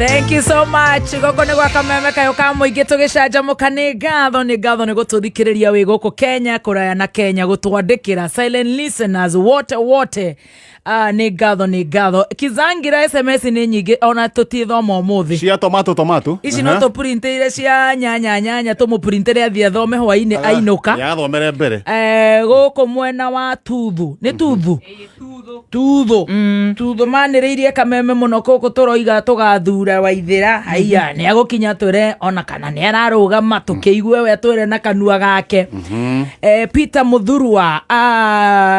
Thank you so much. Goko nĩ gwa kameme kayo ka mũingĩ tũgĩcanjamũka nĩ ngatho nĩ gũtũthikĩrĩria wĩ gũkũ Kenya kũraya na Kenya gũtwandĩkĩra silent listeners wote nĩ ngatho kizangira SMS nĩ nyingĩ ona tũtithoma ũmũthĩ cia tomato ici no tũprintĩire cia nyanya tũmũprintĩre athie thome hwainĩ ainũka yathomere mbere gũkũ mwena wa tuthu nĩ tuthu manĩrĩirie kameme mũno kũkũ tũroiga tũgathura Waithĩra haiya nĩ agũkinya twĩre ona kana nĩ ararũgama tũkĩigue we twĩre na kanua gake Peter Muthurwa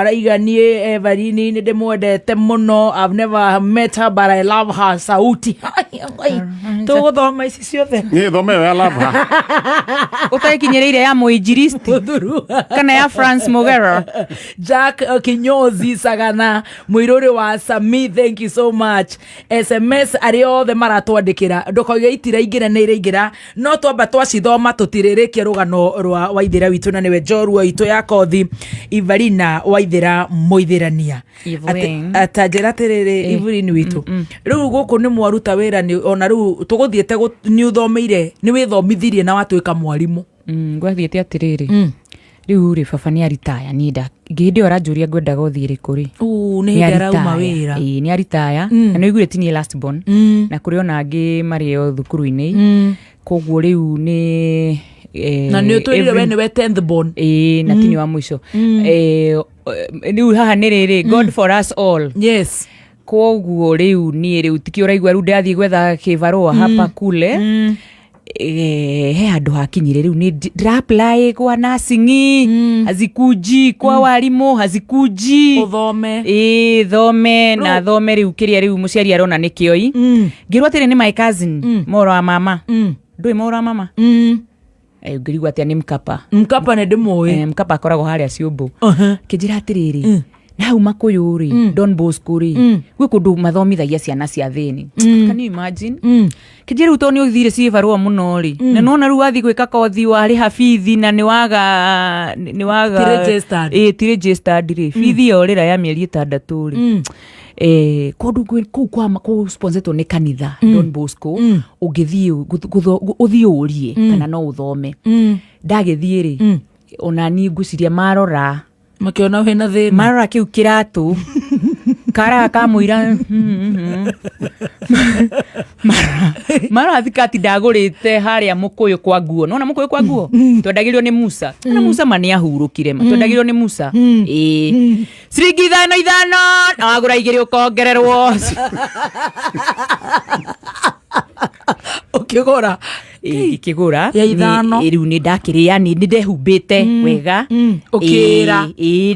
raiga niĩ Everini nĩ ndĩmwendete mũno. I've never met her but I love her sauti tũgũthoma ici ciothe niĩ thome we I love her ũtaikinyĩrĩire ya mũinjiristi kana ya France Mogera Jack Kinyozi Sagana Muiruri wa Sami, thank you so much. SMS arĩa othe maratwandĩkĩra ndũkoige itiraingĩra nĩ iraingĩra no twamba twacithoma tũtirĩrĩkie rũgano rwa Waithĩra witũ na nĩwe njorua itũ ya kothi Ivarina Waithĩra Moithĩrania atanjĩra atĩrĩrĩ Ivarina witũ rĩu gũkũ nĩ mwaruta wĩra ona rĩu tũgũthiĩte nĩ ũthomeire nĩ wĩthomithirie na watuĩka mwarimũ ngwathiĩte atĩrĩrĩ rĩu rĩ baba nĩ aritaya nĩnda ngĩhĩndĩ oranjũria ngwendaga ũthiĩ rĩ kũrĩ nĩ arauma wĩra nĩ aritaya na nĩ oigire ti niĩ last born na kũrĩ ona angĩ marĩ o thukuru-inĩ koguo rĩu nĩ na nĩ ũtwĩrire we nĩwe 10th born na ti nĩ wa mũico rĩu haha nĩ rĩrĩ God for us all yes koguo rĩu niĩ rĩu tikĩ ũraigua rĩu ndathiĩ gwetha kĩbarũa hapa kule he andũ hakinyire rĩu nĩ ndĩra-apply kwa nursing hazikuji kwa warimũ hazikuji ũthome thome na thome rĩu kĩrĩa rĩu mũciari arona nĩ kĩoi ngĩrwo atĩrĩ nĩ my cousin moro wa mama ndũĩ moro wa mama ngĩrigwo atĩa nĩ Mkapa nĩ ndĩmũĩ Mkapa akoragwo harĩa Ciũmbũ kĩnjĩra atĩrĩrĩ nau Makũyũ rĩ Don Bosco rĩ gwĩ kũndũ mathomithagia ciana cia thĩni can you imagine kĩnjĩra rĩu to nĩ ũthire ciĩ barũa mũno rĩ na nona rĩu wathiĩ gwĩka kothi warĩ habithi na nĩ waga ti registered rĩ bithi yorĩra ya mĩeri 6 rĩ kũndũ kũu kũu sponsoretwo nĩ kanitha Don Bosco ũngĩthiĩ ũthiĩ ũrie kana no ũthome ndagĩthiĩ rĩ ona niĩ ngwĩciria marora makĩona hena thĩna marora kĩu kĩratũ kara kamũira mara thikati ndagũrĩte harĩa Mũkũyũ kwa nguo nona Mũkũyũ kwa nguo twendagĩrio nĩ Musa na Musa mani ahurũkire twendagĩrio nĩ Musa ciringi 5 na wagũra 2 ũkongererwo ũkĩgũra ikĩgũra ya 5 rĩu nĩ ndakĩrĩa nĩ ndehumbĩte wega ũkĩra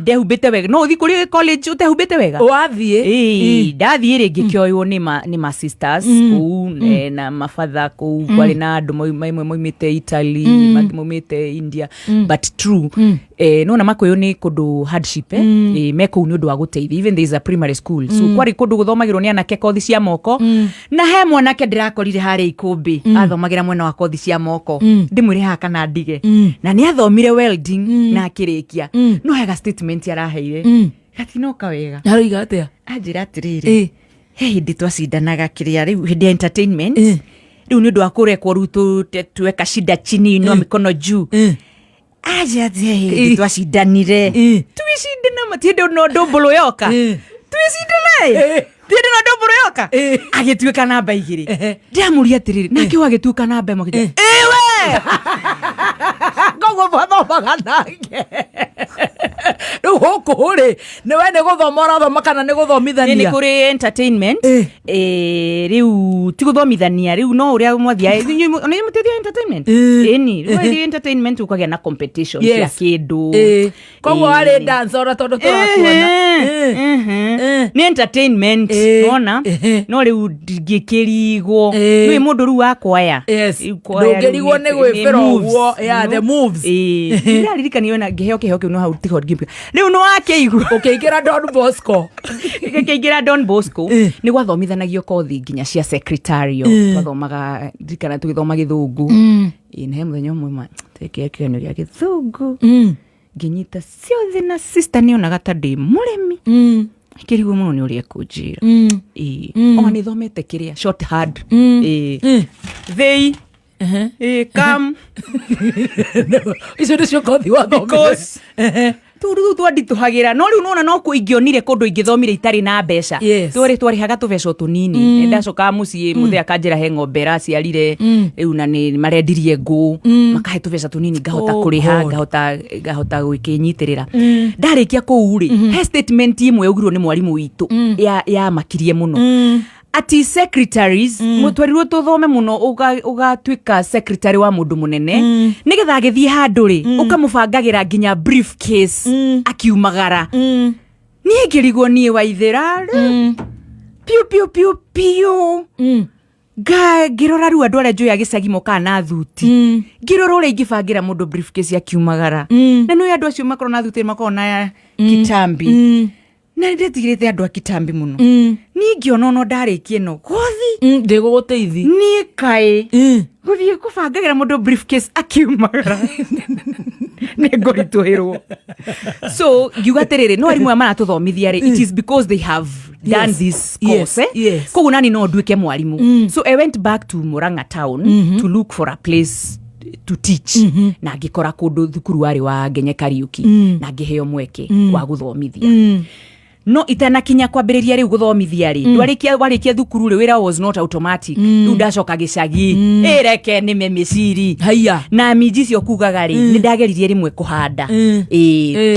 ndehumbĩte wega no ũthiĩ kũrĩ college ũtehumbĩte wega wathiĩ ndathiĩ rĩ ngĩkĩoywo nĩ ma sisters kũu na mabatha kũu kwarĩ na andũ mamwe moimĩte Italy mangĩ moimĩte India but true nona Makũyũ nĩ kũndũ hardship me kũu nĩ ũndũ wa gũteithia even there is a primary school so kwarĩ kũndũ gũthomagĩrwo nĩ anake kothi cia moko na he mwanake ndĩrakorire harĩa ikũmbĩ athomagĩra mwena wa kothi cia moko ndĩmwĩre haha kana ndige na nĩ athomire welding na akĩrĩkia no hega statement araheire gatinoka wega aroiga atĩa anjĩra atĩrĩrĩ he hĩndĩ twacindanaga kĩrĩa rĩu hĩndĩ ya entertainment rĩu nĩ ũndũ wa kũrekwo rĩu tuweka shida chini no mikono juu hĩndĩ twacindanire tugĩcindana matiĩndĩ no ndũmbũlũ yoka tugĩcindana tiende na ndomboro yoka agĩtuĩka namba 2 ndĩamũria atĩrĩrĩ nake agĩtuĩka namba 1 we koguo bathomaga nake rĩu gũkũ rĩ nĩwe nĩ gũthoma ũrathoma kana nĩ gũthomithania nĩ kũrĩ entertainment rĩu ti gũthomithania rĩu no ũrĩa mwathiaga ona mũtethia entertainment rĩu entertainment ũkagĩa na competition cia kĩndũ koguo arĩ dance ora tondũ tũrakuona nĩ entertainment ona no rĩu ndingĩkĩrigwo nĩ mũndũ rĩu wa kwaya ndũngĩrigwo nĩ gwĩbĩra ũguo the moves ndĩraririkanio na ngĩheo kĩheo kĩu no hau tiho ngĩmbia rĩu nĩ wakĩigua ũkĩingĩra Don Bosco ngĩingĩra Don Bosco nĩ gwathomithanagio kothi nginya cia secretarial twathomaga ndikana tũgĩthoma Gĩthũngũ na he mũthenya ũmwe tekĩkĩonio gĩa Gĩthũngũ ngĩnyita ciothe na sister nĩ onaga ta ndĩ mũremi Kĩrigwo mũno nĩ ũrĩa kũnjĩra. Ona nĩ thomete kĩrĩa shorthand. They come. Icio nĩcio kothi because turu twanditũhagĩra no rĩu nona no kũingĩonire kũndũ ingĩthomire itarĩ na mbeca. Twarĩhaga tũbeca tũnini. Ndacokaga mũciĩ mũthee akanjĩra he ng'ombe raciarire rĩu na nĩ marendirie ngũ makahe tũbeca tũnini ngahota kũrĩha ngahota gwĩkĩnyitĩrĩra. Ndarĩkia kũu rĩ he statement imwe yaugirwo nĩ mwarimũ witũ ya makirie mũno. Ati secretaries mutwarirwo tuthome muno ugatuika secretary wa mundu munene nigetha agithie handu ri ukamũbangagira nginya briefcase akiumagara ni ngirigwo nie Waithera piu ngirora riu andu aria njoya gicagi moka na thuti ngirora uria ingibangira mundu briefcase akiumagara na no andu acio makoro na thuti makoro na kitambi na ndetigirite andu akitambi muno ningi ono ndarikie no gothi ndiguguteithi ni kai guthie kubangagira mundu briefcase akiumagara ningorituhirwo so yugaterere no arimu amana tuthomithia ri it is because they have done this course koguo nani no nduike mwarimu so I went back to Murang'a town to look for a place to teach na ngikora kundu thukuru wari wa Ngenye Kariuki na ngiheo mweke wa guthomithia no itana kinya kwambiriria riu guthomithia ri warikia thukuru ri wira was not automatic riu ndacoka gicagi ireke ni memeciri haya na minji cio kugaga ri ni ndageririe rimwe kuhanda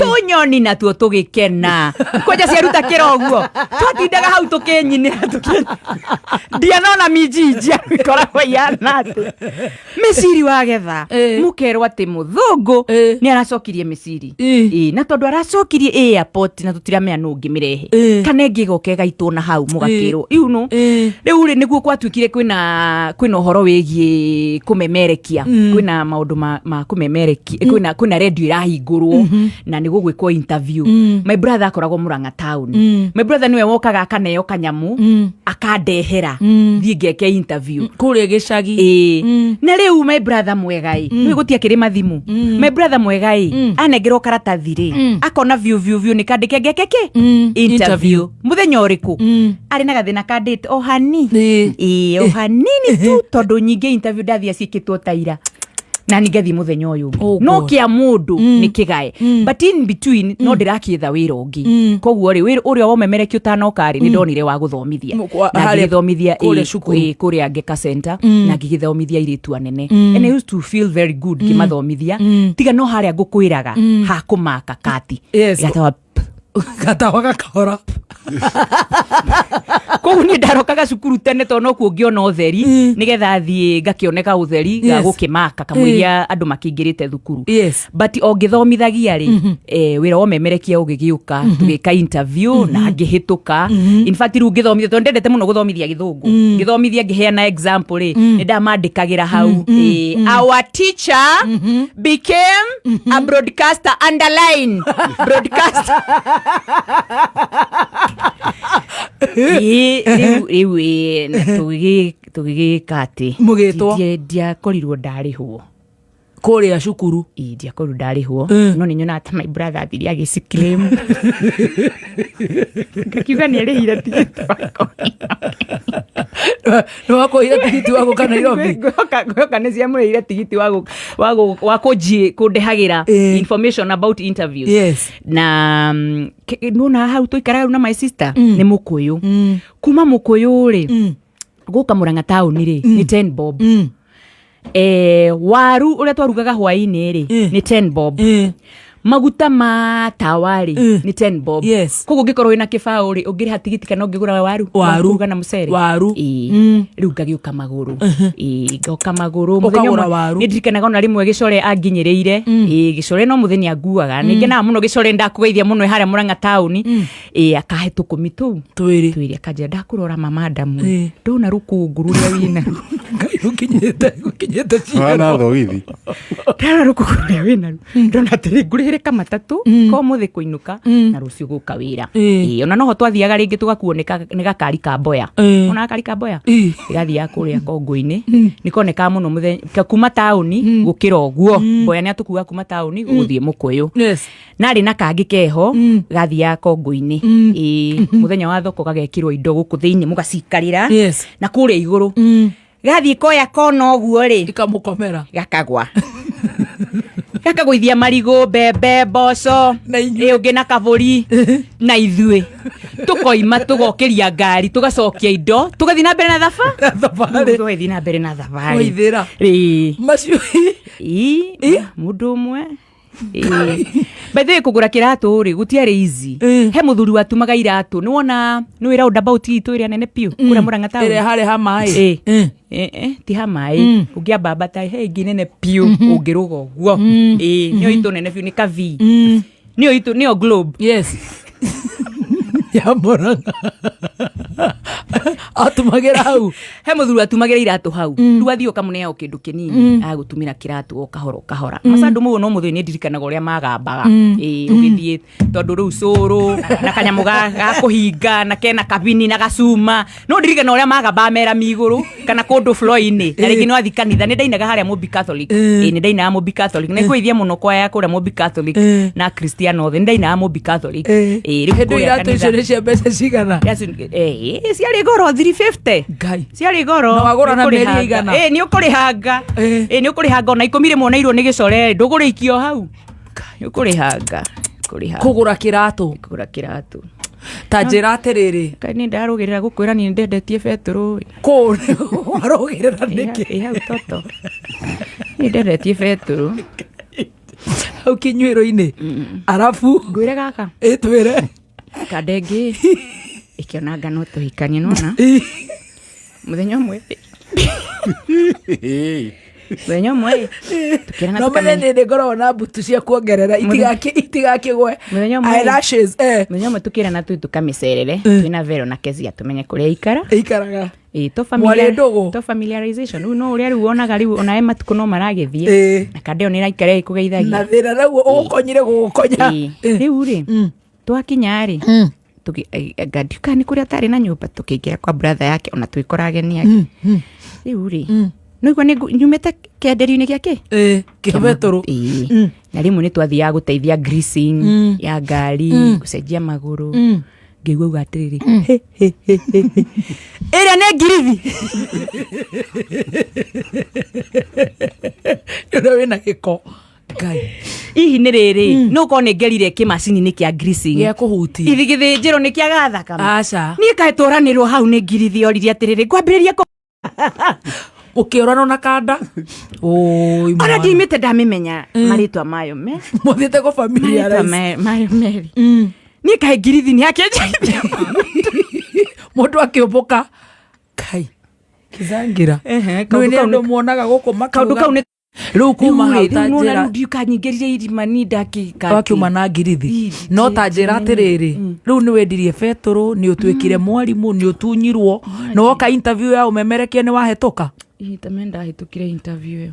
tunyoni na tuo tugikena koja ciaruta kiroguo twatindaga hau tukinyinira ndianona minji njia ikoragwo yana meciri wagetha mukerwo ati muthungu ni aracokirie meciri na tondu aracokirie airport na tutiramea nungi mirehe kana ngigoke gaitwo na hau mugakirwo iu no riu ri niguo kwatuikire kwina uhoro wigie kumemerekia kwina maundu ma kumemerekia kwina radio irahingurwo na niguo gwikwo interview my brother akoragwo Murang'a town my brother niwe wokaga kaneo kanyamu akandehera thie ngeke interview kuri gicagi na riu my brother mwegai ni gutia kirima thimu my brother mwegai anengerwo karatathi ri akona view ni kandike ngekeke interview muthenya uriku ari na gathina ka date o hanini o hanini tu tondu nyinge interview ndathia cikitwo taira na nigethi muthenya uyu no kia mundu ni kigae but in between no ndirakietha wira ungi koguo ri uria womemerekio tanokari ni ndonire wa guthomithia na ngithomithia kuria Ngeka center na ngithomithia iritu anene and I used to feel very good kimathomithia tiga no haria ngukwiraga ha kumaka kati gatawa gakora koguo ni ndarokaga cukuru tene to no kuongiona utheri nigetha thie ngakioneka utheri ga gukimaka kamwiria andu makingirite thukuru but ongithomithagia ri wira womemerekia ugigiuka tugika interview na ngihituka in fact ru ngithomithia to ndendete muno guthomithia githungu ngithomithia ngiheana example ri ni ndamandikagira hau our teacher became a broadcaster underline broadcaster tugigikati mugitwo ndiakorirwo ndarihwo kuria cukuru ndiakorirwo ndarihwo no ni nyona ata my brother athiri agiciclaim ngakiuga ni arihire tigiti wako no wakoire tigiti wako kana Nairobi goka ni cia murire tigiti wa kundehagira information about interviews na nona hau tuikara na my sister ni mukuyu kuma mukuyu ri guka Murang'a town ri ni 10 bob waru uria twarugaga hwaini ri ni 10 bob maguta ma tawari ni 10 bob koguo ngikorwo ina kibao ri ungiriha tigiti kana ungigura waru kana mucere riu ngagiuka maguru ngoka maguru muthenya ni ndirikanaga ona rimwe gicore anginyireire gicore no muthenya nguaga ningena muno gicore ndakugeithia muno haria Murang'a town akahe tukumi tu twiri akaje ndakurora mama damu ndona rukungu ruria wina ukinyete wana thogithi ndona rukungu ruria wina ndona tiri ngurire tũgĩrĩka matatũ ko mũthĩ kũinũka na rũciũ gũka wĩra ona noho twathiaga rĩngĩ tũgakuo nĩ gakari ka mboya ona gakari ka mboya ĩgathiaga kũrĩa Kongo-inĩ nĩkoneka mũno mũthenya kuma taũni gũkĩra ũguo mboya nĩ atũkuaga kuma taũni gũthiĩ Mũkũyũ narĩ na kangĩ keho gathiaga Kongo-inĩ mũthenya wa thoko gagekĩrwo indo gũkũ thĩinĩ mũgacikarĩra na kũrĩa igũrũ gathiĩ koya kona ũguo rĩ ikamũkomera gakagwa gakagũithia marigũ mbembe mboco ũngĩ na kabũri na ithuĩ tũkoima tũgokĩria ngari tũgacokia indo tũgathiĩ na mbere na tũgathiĩ na mbere na thabarĩ macio mũndũ ũmwe bethe kũgũra kĩratũ rĩ gũtiarĩ easy he mũthuri watumaga iratũ nĩwona nĩ wĩra roundabout itũ ĩrĩa nene piũ kũrĩa Mũrang'a taũni ĩrĩa harĩ ha maĩ ti ha maĩ ũngĩamba mbata he ĩngĩ nene piũ ũngĩrũga ũguo nĩyo itũ nene piũ nĩ kavi nĩyo globe ya Mũrang'a atumagĩra hau he mũthuri atumagĩra iratũ hau rĩu athiĩ ũkamũneao kĩndũ kĩnini agũtumĩra kĩratũ o kahora macandũ mau no mũthĩ nĩ ndirikanaga ũrĩa magambaga ũgĩthiĩ tondũ rĩu cũrũ na kanyamũ ga kũhinga na kena kabini na gacuma no ndirikana ũrĩa magambaga merami igũrũ kana kũndũ floor-inĩ na rĩngĩ no athi kanitha nĩ ndainaga harĩa Mũmbi Catholic nĩ ndainaga Mũmbi Catholic nĩ ngũithia mũno kwaya ya kũrĩa Mũmbi Catholic na Kristiano othe nĩ ndainaga Mũmbi Catholic hĩndĩ iratũ icio nĩ cia mbeca cigana ciarĩ goro 350 ciarĩ goro na wagũra na mĩeri igana nĩ ũkũrĩhanga ona ikũmi rĩmwe na irwo nĩ gĩcore ndũgũrĩikio hau nĩ ũkũrĩhanga kũgũra kĩratũ ta njĩra atĩrĩrĩ nĩ ndarũgĩrĩra gũkwĩra nĩ ndendetie betũrũ warũgĩrĩra nĩkĩ hau toto nĩ ndendetie betũrũ hau kĩnyuĩro-inĩ arabu ngwĩre gaka twĩre kanda ĩngĩ ĩkĩona ngano tũhikanie nona mũthenya ũmwe no mene nĩ ngoragwo na mbutu cia kuongerera itigakĩgwe eyelashes mũthenya ũmwe tũkĩrana tũi tũkamĩcerere twĩna Vero na Kezia tũmenye kũrĩa ikaraga to familiarization rĩu no ũrĩa rĩu wonaga rĩu ona matukũ no maragĩthiĩ na kanda ĩyo nĩ ĩraikara ĩkũgeithagia na thĩna naguo ũgũkonyire gũgũkonya rĩu rĩ twakinya rĩ ngandiũka nĩ kũrĩa atarĩ na nyũmba tũkĩingĩra kwa brother yake ona twĩkora ageni ake rĩu rĩ no igua nĩ nyumĩte kĩenderio-inĩ gĩake kĩa betũrũ na rĩmwe nĩ twathiaga gũteithia greasing ya ngari gũcenjia magũrũ ngĩigua uga atĩrĩrĩ ĩrĩa nĩ ngirithi ũrĩa wĩna gĩko ihi nĩ rĩrĩ no ũkorwo nĩ ngerire kĩmacini-inĩ kĩa greasing gĩa kũhutia gĩthĩnjĩro nĩ kĩaga thakame aca niĩ kaĩ tũranĩrwo hau nĩ ngirithi oririe atĩrĩrĩ ngwambĩrĩria ũkĩũranwo na kanda ona ndimĩte ndamĩmenya marĩtwa mayo mũthiĩte gũ familiarize mayo meri niĩ kaĩ ngirithi nĩ akĩnjaithia mũndũ akĩũmbũka kai kĩzangira nĩ andũ muonaga gũkũ kaũndũ kau nĩ rĩu kuma hau ta njĩra ndiũka nyingĩrire irima ni ndakĩka wakiuma na ngirithi no ta njĩra atĩrĩrĩ rĩu nĩ wendirie betũrũ nĩ ũtuĩkire mwarimũ nĩ ũtunyirwo na woka interview ya ũmemerekia nĩ wahĩtũka itame ndahĩtũkire interview ĩyo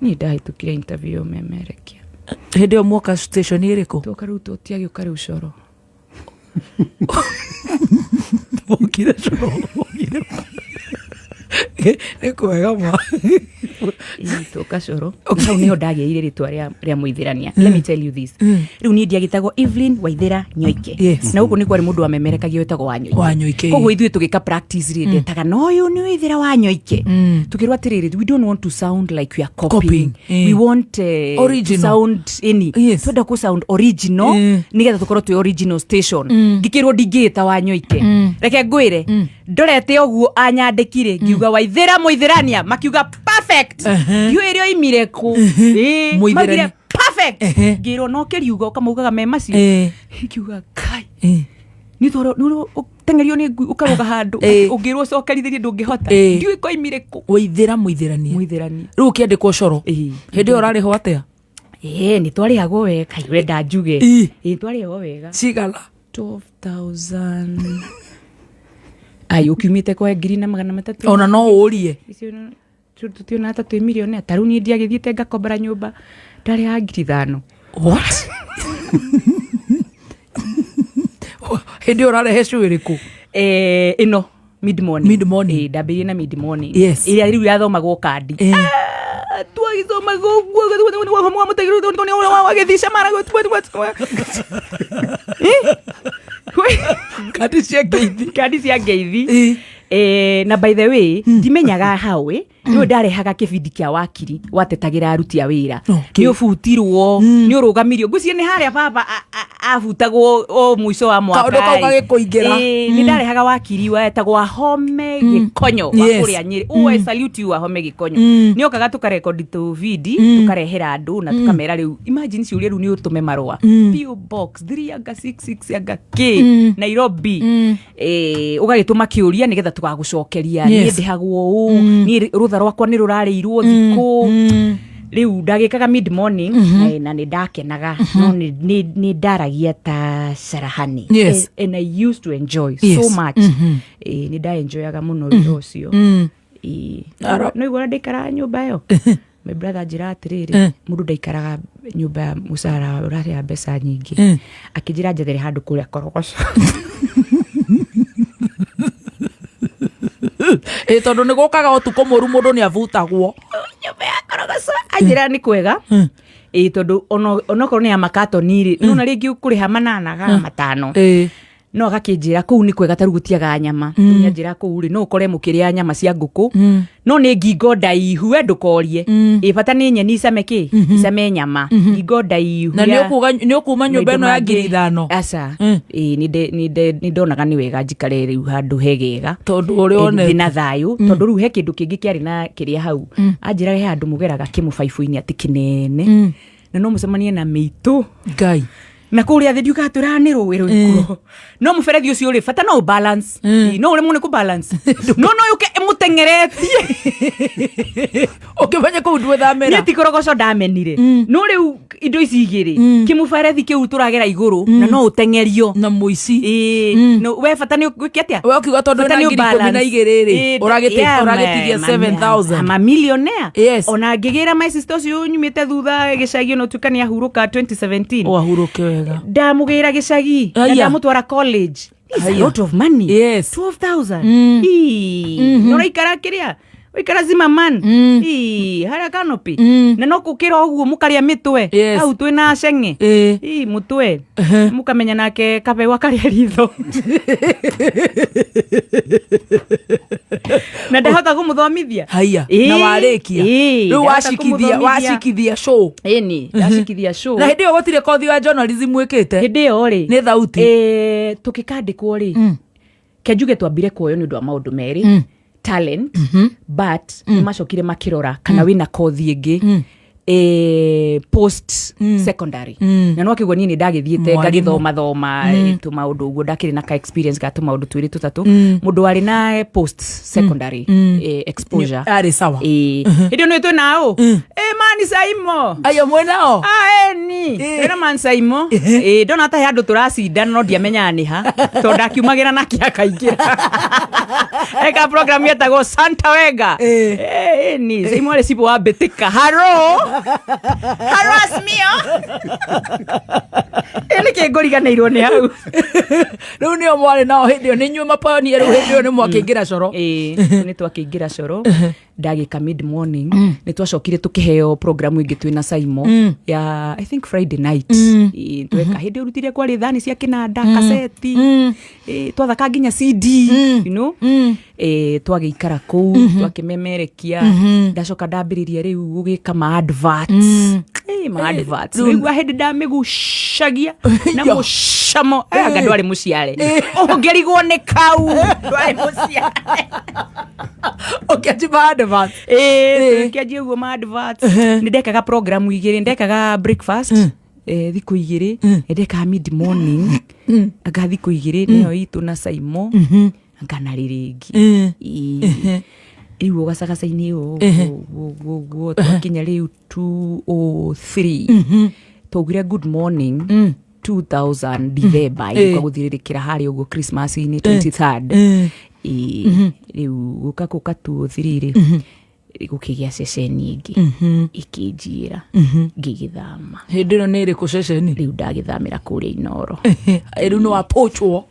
niĩ ndahĩtũkire interview ĩyo ũmemerekia hĩndĩ ĩyo muoka station ĩrĩkũ tũka rĩu tũtiagĩũka rĩu coro wokire coro nĩ kwega ma tũka coro hau nĩho ndagĩire rĩtwa rĩa Mũithĩrania let me tell you this rĩu niĩ ndiagĩtagwo Evelyn Waithĩra Nyoike na gũkũ nĩ kwarĩ mũndũ wamemerekagio wĩtagwo Wanyoike koguo ithuĩ tũgĩka practice rĩ ndetaga no ũyũ nĩ Waithĩra wa Nyoike tũkĩrwo atĩrĩrĩ we don't want to sound like we are copying we want to sound twenda ku sound original nĩgetha tũkorwo twĩ original station ngĩkĩrwo ndingĩĩta Wanyoike reke ngwĩre ndorete ũguo anyandĩkire ngiuga Waithĩra Mũithĩrania makiuga perfect ndiũĩ ĩrĩa oimire kũ Mũithĩrania perfect ngĩrwo no kĩriuga ũkamaugaga me macio ngiuga kai nĩ toro tengerio nĩ ũkaroga handũ ũngĩrwo cokerithĩrie ndũngĩhota ndiũĩ koimire kũ Waithĩra Mũithĩrania rĩu ũkĩandĩkwo coro hĩndĩ ĩyo ũrarĩhwo atĩa nĩ twarĩhagwo wega kai wenda njuge twarĩhagwo wega cigana 12,000 ukiumĩte kwa 2,300 ona no ũrie tũtiona ta 2 milioni ta rĩu niĩ ndiagĩthiĩte ngakombora nyũmba ndarĩ ha 5,000 What? Hĩndĩ ũrarehe show ĩrĩkũ? Ĩno mid morning. Ndambĩrĩrie na mid morning. Yes. Ĩrĩa rĩu yathomagwo kandi. Twagisomaga ũguo mũtegĩrĩ wagĩthica marago. Kandi cia ngeithi. Na by the way, ndimenyaga hawe nĩ ndarehaga kĩbindi kĩa wakiri watetagĩra aruti a wĩra. Nĩ ũbutirwo, nĩ ũrũgamirio. Ngũcie nĩ harĩa baba abutagwo o mũico wa mwaka. Kaũndũ kau gagĩkũingĩra. Nĩ ndarehaga wakiri wetagwo Ahome Gĩkonyo wa kũrĩa Nyĩrĩ. I salute you Ahome Gĩkonyo. Nĩ okaga tũkarekondi tũvindi tũkarehera andũ na tũkamera rĩu. Imagine ciũria rĩu nĩ ũtũme marũa. PO Box 366 anga K Nairobi. Ũgagĩtũma kĩũria nĩgetha tũgagũcokeria. Niĩ ndĩhagwo ũũ. Niĩ rũtha rwakwa nĩ rũrarĩirwo thikũ. Rĩu ndagĩkaga mid morning na nĩ ndakenaga no nĩ ndaragia ta Sarahani. And I used to enjoy so much. Nĩ ndaenjoyaga mũno wĩra ũcio. No igũra ndaikara nyũmba ĩyo. My brother njĩra atĩrĩrĩ, mũndũ ndaikaraga nyũmba ya mũcara ũrarĩa mbeca nyingĩ. Akĩnjĩra njethere handũ kũrĩa Korogoco. Tondũ nĩ gũkaga ũtukũ mũru mũndũ nĩ avutagwo. Nyũmba ya Korogoco anjĩra nĩ kwega. Tondũ onokorwo nĩ ya makatoni rĩ, nona rĩngĩ ũkũrĩha 8 kana 5. No agakĩnjĩra kũu nĩ kwega tarũ gũtiaga nyama. Njĩra kũu rĩ no ũkore mũkĩrĩa nyama cia ngũkũ. No nĩ ngingo ndaihu we ndũkorie. Bata nĩ nyeni icame kĩ? Icame nyama. Ngingo ndaihu. Na nĩ ũkuma nyũmba ĩno ya 5,000. Aca. Nĩ ndonaga nĩ wega njikare rĩu handũ hegega. Tondũ ũrĩa one na thayũ. Tondũ rĩu he kĩndũ kĩngĩ kĩarĩ na kĩrĩa hau. Anjĩra he handũ mũgeraga kĩmũbaibũ-inĩ atĩ kĩnene. Na no mũcemanie na mĩitũ. Ngai. Na kũrĩa thĩ ndiuga tũra nĩ rũĩ rũikũ. No mũberethi ũcio rĩ bata no balance. No ũremwo nĩ kũ balance. No yuke mũtengeretie. Ũkĩmenya kũu ndwethamĩra. Nĩ ti Korogoco ndamenire. No rĩu indo ici igĩrĩ. Kĩmũberethi kĩu tũragera igũrũ na no ũtengerio. Na mũici. No we bata nĩ gwĩka atĩa? We ũkiuga tondũ na 12,000 rĩ. Ũragĩtigia 7,000. Ama millionaire. Yes. Ona ngĩgĩra my sister ũcio nyumĩte thutha gĩcagi no tuka nĩ ahurũka 2017. Ahurũke wega. Ndamũgĩra gĩcagi. Ndamũtwara college. It's a lot of money. Yes. 12,000. No raikara kĩrĩa? Waikara Zimmerman. Harĩa Kanopi. Na no kũkĩra ũguo mũkarĩa mĩtwe. Hau twĩna ceng'e. Mũtwe. Mũkamenya nake kabe wakarĩa ritho. Na ndahota kũmũthomithia. Haya. Na warĩkia. Rĩu wacikithia show. Wacikithia show. Na hĩndĩ ĩyo gũtirĩ kothi wa journalism wĩkĩte. Hĩndĩ ĩyo rĩ. Nĩ thauti. Tũkĩkandĩkwo rĩ. Kenjuge twambire kuoyo nĩ ũndũ wa maũndũ merĩ. Talent, but macokire makirora kana wina kothi ĩngĩ post secondary. Na no kĩgwo niĩ nĩ ndagĩthiĩte ngagĩthoma tũmaũndũ ũguo ndakĩrĩ na ka experience ga tũmaũndũ twĩrĩ tũtatũ. Mũndũ warĩ na post secondary exposure. Arĩ sawa. Hĩndĩ nĩ twĩ nao. Mani Saimo. Ayo mwenao. Ni. Ĩra Man Saimo. Ndona ta handũ tũracinda no ndiamenyaga nĩ ha. Tondũ ndakiumagĩra na kĩa kaingĩra. Eka program yetagwo Santa Wega. Ni Saimo arĩ cibo wa Betika. Harass me. Nĩ kĩngũriganĩirwo nĩ hau. Rĩu nĩo mwarĩ nao hĩndĩ ĩyo nĩ inyuĩ mapionia rĩu hĩndĩ ĩyo nĩ mwakĩingĩra coro. Nĩ twakĩingĩra coro. Ndagĩka mid morning. Nĩ twacokire tũkĩheo program ĩngĩ twĩna Saimo ya I think Friday night. Tweka hĩndĩ ũrutire kwarĩ thani cia kĩnanda kaseti. Twathaka nginya CD, you know. Twagĩikara kũu twakĩmemerekia. Ndacoka ndambĩrĩria rĩu gũgĩka ma adverts. Ma adverts. Rĩu hĩndĩ ndamĩgucagia na mũcamo anga ndwarĩ mũciare. Ũngĩrigwo nĩ kau ndwarĩ mũciare. Ũkĩanjia adverts. Ũkĩanjia ũguo ma adverts. Nĩ ndekaga program igĩrĩ, ndekaga breakfast. Thikũ igĩrĩ, ndekaga mid morning. Anga thikũ igĩrĩ nĩyo itũ na Saimo. Ngana rĩrĩngĩ. Rĩu ũgacagaca-inĩ ũguo twakinya rĩu 203. Twaugire good morning 2000 December gũthirĩrĩkĩra harĩa ũguo Christmas-inĩ 23rd. Rĩu gũka 203 rĩ gũkĩgĩa ceceni ĩngĩ ĩkĩnjĩra ngĩgĩthama. Hĩndĩ ĩno nĩ ĩrĩkũ ceceni? Rĩu ndagĩthamĩra kũrĩa Inoro. Rĩu nĩ wapochwo?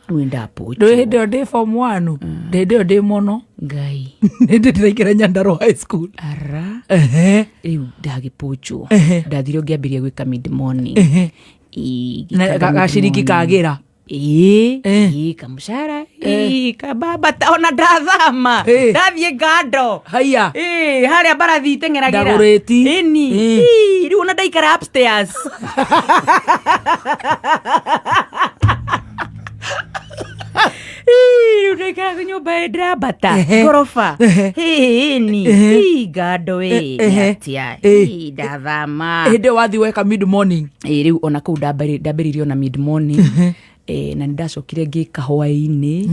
Rĩu ndapochwo. Ndĩ hĩndĩ ĩyo ndĩ form 1, hĩndĩ ĩyo ndĩ mono. Ngai. Hĩndĩ ndĩraingĩra Nyandarua High School. Ara. Rĩu ndagĩpochwo. Ndathire ngĩambĩrĩria gwĩka mid morning. Gaciringi kagĩra. Kamucara kababa ona ndathama ndathiĩ ngando haya harĩa mbarathi iteng'eragĩra ndagũrĩti rĩu ona ndaikara upstairs rĩu ndaikara nyũmba ndĩrambata ngoroba ngando atia ndathama hĩndĩ wathiĩ weka mid morning. Rĩu ona kũu ndambĩrĩirie ona mid morning. Na nĩndacokire ngĩka hwaĩ-inĩ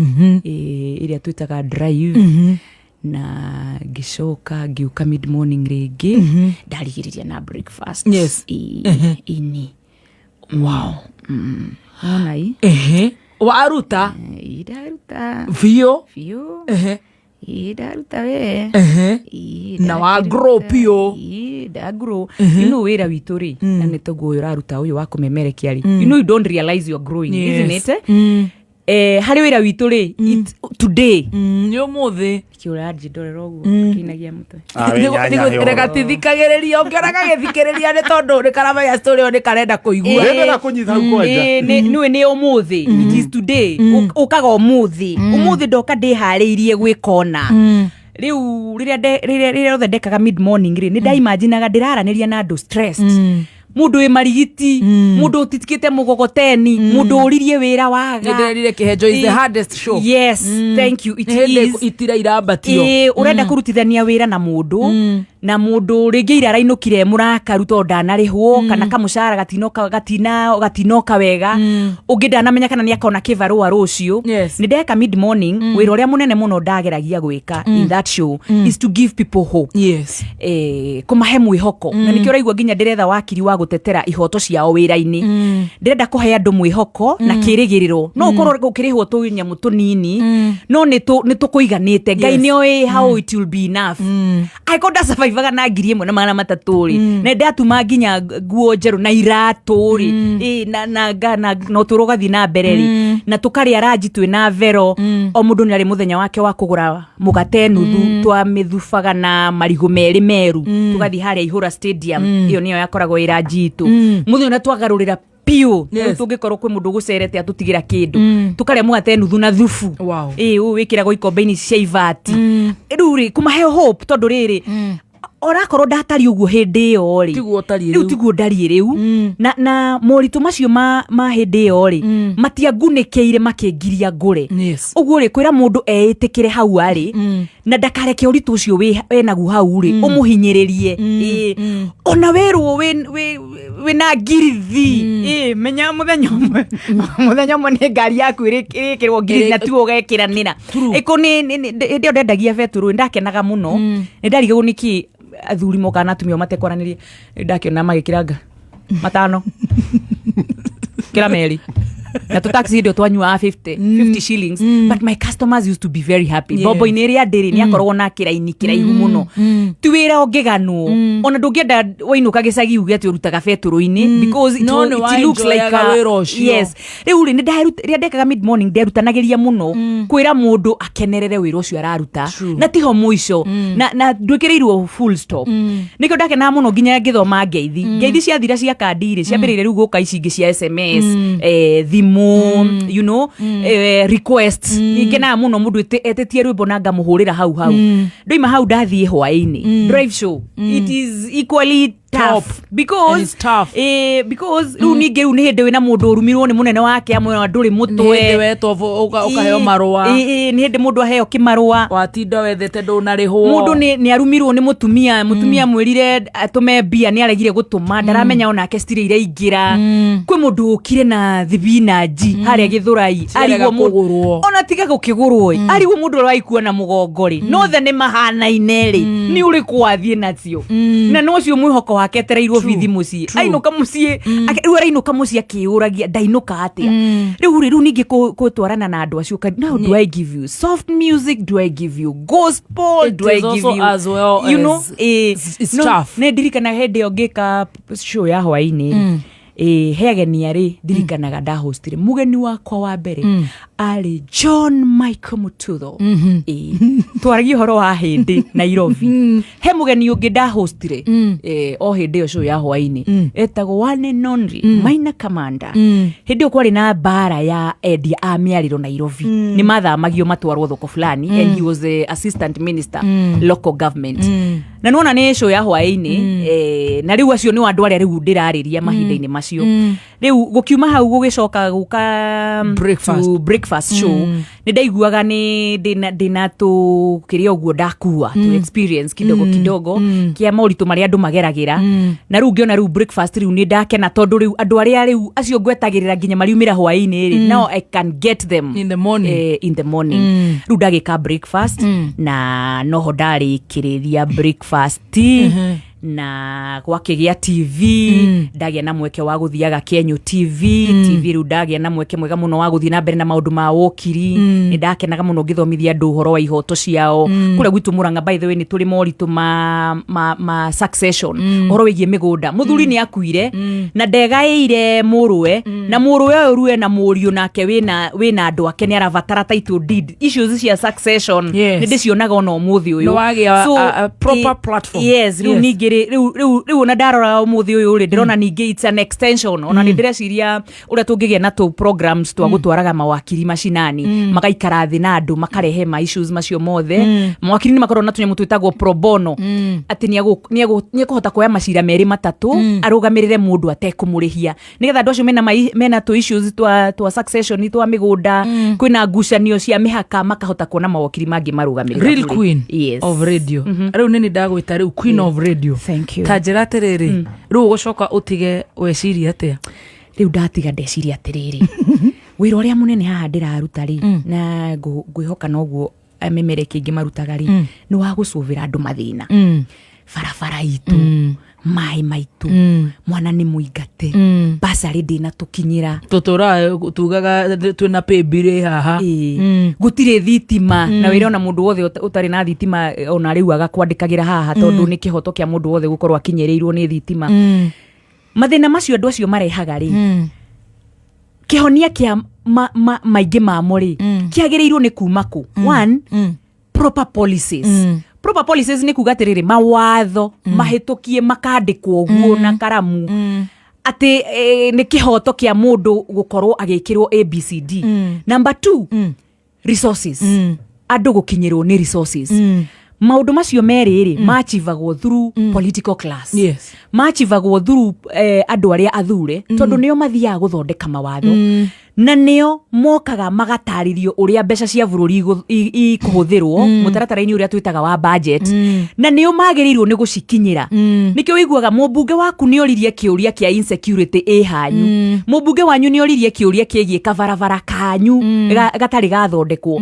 ĩrĩa twĩtaga drive na ngĩcoka ngĩũka mid morning rĩngĩ ndarigĩrĩria na breakfast. Yes. Ini wow. Onai waruta ndaruta biũ ndaruta we na wa grow pio grow. You know wĩra witũ rĩ na nĩ toguo ũyũ ũraruta ũyũ wa kũmemerekia rĩ. You know you don't realize you're growing, isn't it? Harĩ wĩra witũ rĩ today nĩ ũmũthĩ kĩũra njindorera ũguo kĩinagia mũtwe reka tithikagĩrĩria ũngĩona gagĩthikĩrĩria nĩ tondũ nĩ karamenya story ĩyo nĩ karenda kũigua nĩ ũmũthĩ. It is today. Ũkaga ũmũthĩ ndoka ndĩharĩirie gwĩkona. Rĩu rĩrĩa othe ndekaga mid morning rĩ nĩ ndaimaginaga ndĩraranĩria na andũ stressed. Mũndũ wĩ marigiti, mũndũ ũtitikĩte mũgogoteni, mũndũ ũririe wĩra waga. Nĩndĩrerire kĩhenjo is the hardest show. Yes, thank you. It is. Itira irambatio. Ũrenda kũrutithania wĩra na mũndũ na mũndũ rĩngĩ ira arainũkire mũrakaru tondũ ndanarĩhwo kana kamũcara gatinoka wega. Ũngĩ ndanamenya kana nĩ akona kĩbarũa rũciũ. Nĩndeka mid morning wĩra ũrĩa mũnene mũno ndageragia gwĩka in that show is to give people hope. Yes. Kũmahe mwĩhoko. Na nĩkĩo ũraigua nginya ndĩretha wakiri wa gũtetera ihoto ciao wĩra-inĩ. Ndĩrenda kũhe andũ mwĩhoko na kĩrĩgĩrĩro. No ũkorwo gũkĩrĩhwo tũnyamũ tũnini no nĩ tũkũiganĩte. Ngai nĩoĩ how it will be enough. Aiko ndacabaivaga na 1,300 rĩ na ndatuma nginya nguo njerũ na iratũ rĩ na ũtũũro ũgathiĩ na mbere rĩ na tũkarĩa ranji twĩna vero. O mũndũ nĩ arĩ mũthenya wake wa kũgũra mũgate nuthu twamĩthubaga na marigũ merĩ meru tũgathiĩ harĩa Ihũra stadium. Ĩyo nĩyo yakoragwo ĩ ranji itũ. Mũthenya na twagarũrĩra piũ tũngĩkorwo kwĩ mũndũ gũcerete atũtigĩra kĩndũ tũkarĩa mũgate nuthu na thubu. Ũyũ wĩkĩragwo ikombe-inĩ cia ivati. Rĩu rĩ kũmahe hope tondũ rĩrĩ orakorwo ndatari ũguo hĩndĩ ĩyo rĩ rĩu tiguo ndariĩ rĩu na moritũ macio ma hĩndĩ ĩyo rĩ matiangunĩkĩire makĩngiria ngũre. Ũguo rĩ kwĩra mũndũ eĩtĩkĩre hau arĩ na ndakareke ũritũ ũcio wĩnaguo hau rĩ ũmũhinyĩrĩrie. Ona wĩrwo wĩna ngirithi menya mũthenya ũmwe nĩ ngari yaku ĩrĩkĩrwo ngirithi na tiwo ũgekĩranĩra. Ĩko hĩndĩ ĩyo ndendagia betũrũ ndakenaga mũno nĩndarigagwo nĩkĩ athuri moka na atumia matekwaranĩrie. Ndakiona magĩkĩranga 5 kila meri na tutaxi ndio twanyua 50 shillings but my customers used to be very happy. Bobo-inĩ ĩrĩa ndĩrĩ nĩ akoragwo na kĩraini kĩraihu mũno ti wĩra ũngĩganwo ona ndũngĩenda wainũka gĩcagi uge atĩ ũrutaga betũrũ-inĩ because it looks like yes. Rĩu rĩ rĩrĩa ndekaga mid morning nderutanagĩria mũno kwĩra mũndũ akenerere wĩra ũcio araruta na tiho mũico na ndwĩkĩrĩirwo full stop. Nĩkĩo ndakenaga mũno nginya ngĩthoma ngeithi ciathira cia kandi rĩ ciambĩrĩire rĩu gũka ici ingĩ cia SMS you know requests ngenaga mũno mũndũ etetie rwĩmbo na ngamũhũrĩra hau ndoima hau ndathiĩ hwaĩ-inĩ drive show. It is equally tough because rĩu ningĩ rĩu nĩ hĩndĩ wĩna mũndũ ũrumirwo nĩ mũnene wake amwe ndũrĩ mũtwe ũkaheo marũa. Nĩ hĩndĩ mũndũ aheo kĩmarũa watinda wethete ndũnarĩhwo. Mũndũ nĩ arumirwo nĩ mũtumia mwĩrire atũme mbia nĩ aregire gũtũma ndaramenya onake citirĩ iraingĩra. Kwĩ mũndũ ũkire na thibinaji harĩa Gĩthũrai arigwo mũndũ ona tiga gũkĩgũrwo arigwo mũndũ ũraikua na mũgongo rĩ no the nĩ mahanaine rĩ nĩ ũrĩkũ wathiĩ nacio na no ũcio mwĩhoko wake etereirwo bithi muciĩ ainũka muciĩ rĩu arainũka muciĩ akĩũragia ndainũka atĩa rĩu ningĩ gũtwarana na andũ acio now do I give you soft music, do I give you gospel, do I give you as well, you know it's tough. Nĩ ndirikana hĩndĩ ĩyo ngĩka show ya hwaĩ-inĩ he ageni arĩ ndirikanaga ndahostire mugeni wakwa wa mbere arĩ John Michael Mututho twaragia ũhoro wa Hĩndĩ Nairobi he mugeni ũngĩ ndahostire o hĩndĩ ĩyo show ya hwaĩ-inĩ etagwo one and only Maina Commander hĩndĩ ĩyo kwarĩ na mbara ya endia a mĩarĩro Nairobi nĩ mathamagio matwarwo thoko fulani and he was the assistant minister local government na nona nĩ show ya hwaĩ-inĩ na rĩu acio nĩ andũ arĩa rĩu ndĩrarĩria mahinda-inĩ macio rĩu gũkiuma hau gũgĩcoka gũka breakfast show nĩ ndaiguaga ndĩna kĩrĩa ũguo ndakua to experience kidogo kia moritũ marĩa andũ mageragĩra na rĩu ngĩona rĩu breakfast rĩu nĩ ndakena tondũ rĩu andũ arĩa rĩu acio ngwetagĩrĩra nginya mariumĩra hwaĩ-inĩ now I can get them in the morning rĩu ndagĩka breakfast na noho ndarĩkĩrĩria breakfast na gwakĩgĩa TV ndagĩa na mweke wa gũthiaga Kenyo TV rĩu ndagĩa na mweke mwega mũno wa gũthiĩ na mbere na maũndũ ma wokiri nĩ ndakenaga mũno ngĩthomithia andũ ũhoro wa ihoto ciao kũrĩa gwitũ Mũrang'a by the way nĩ tũrĩ moritũ ma succession ũhoro wĩgiĩ mĩgũnda mũthuri nĩ akuire na ndegaĩire mũrũwe na mũrũwe ũyũ ruwe na mũriũ nake wĩna andũ ake nĩ arabatara title deed issues cia succession nĩ ndĩcionaga ona ũmũthĩ ũyũ no wagĩa proper platform rĩu ningĩ rĩu ona ndarora ũmũthĩ ũyũ rĩ ndĩrona ningĩ it's an extension ona nĩ ndĩreciria ũrĩa tũngĩgĩa na programs twa gũtwaraga mawakiri macinani magaikara thĩ na andũ makarehe ma issues macio mothe mawakiri nĩ makorwo na tũnyamũ twĩtagwo pro bono atĩ nĩ ekũhota kuoya macira merĩ matatũ arũgamĩrĩre mũndũ atekũmũrĩhia nĩgetha andũ acio mena tũ issues twa succession twa mĩgũnda kwĩna ngucanio cia mĩhaka makahota kuona mawakiri mangĩ marũgamĩrĩra real queen of radio rĩu nĩ ndagwĩta rĩu queen of radio ta njĩra atĩrĩrĩ rĩu ũgũcoka ũtige weciria atĩa rĩu ndatiga ndeciria atĩrĩrĩ wĩra ũrĩa mũnene haha ndĩraruta rĩ na ngwĩhoka noguo amemereki ingĩ marutaga rĩ nĩ wa gũcũvĩra andũ mathĩna barabara itũ maĩ maitũ mwana nĩ mũingate basarĩ ndĩna tũkinyĩra tũtũra tugaga twĩna pĩmbirĩ haha gũtirĩ thitima na wĩra ona mũndũ wothe ũtarĩ na thitima ona rĩu agakwandĩkagĩra haha tondũ nĩ kĩhoto kĩa mũndũ wothe gũkorwo akinyĩrĩirwo nĩ thitima mathĩna macio andũ acio marehaga rĩ kĩhonia kĩa maingĩ mamo rĩ kĩagĩrĩirwo nĩ kuma kũ one proper policies proper policies nĩ kuga atĩrĩrĩ mawatho mahĩtũkie makandĩkwo ũguo na karamu atĩ nĩ kĩhoto kĩa mũndũ gũkorwo agĩkĩrwo ABCD number 2 resources andũ gũkinyĩrwo nĩ resources maũndũ macio merĩ rĩ machivagwo through political class machivagwo through andũ arĩa athure tondũ nĩo mathiaga gũthondeka mawatho na nĩo mokaga magatarĩrio ũrĩa mbeca cia bũrũri ikũhũthĩrwo mũtaratara-inĩ ũrĩa twĩtaga wa budget na nĩo magĩrĩirwo nĩ gũcikinyĩra nĩkĩo wĩiguaga mũmbunge waku nĩ oririe kĩũria kĩa insecurity hanyu mũmbunge wanyu nĩ oririe kĩũria kĩgiĩ kabarabara kanyu gatarĩ gathondekwo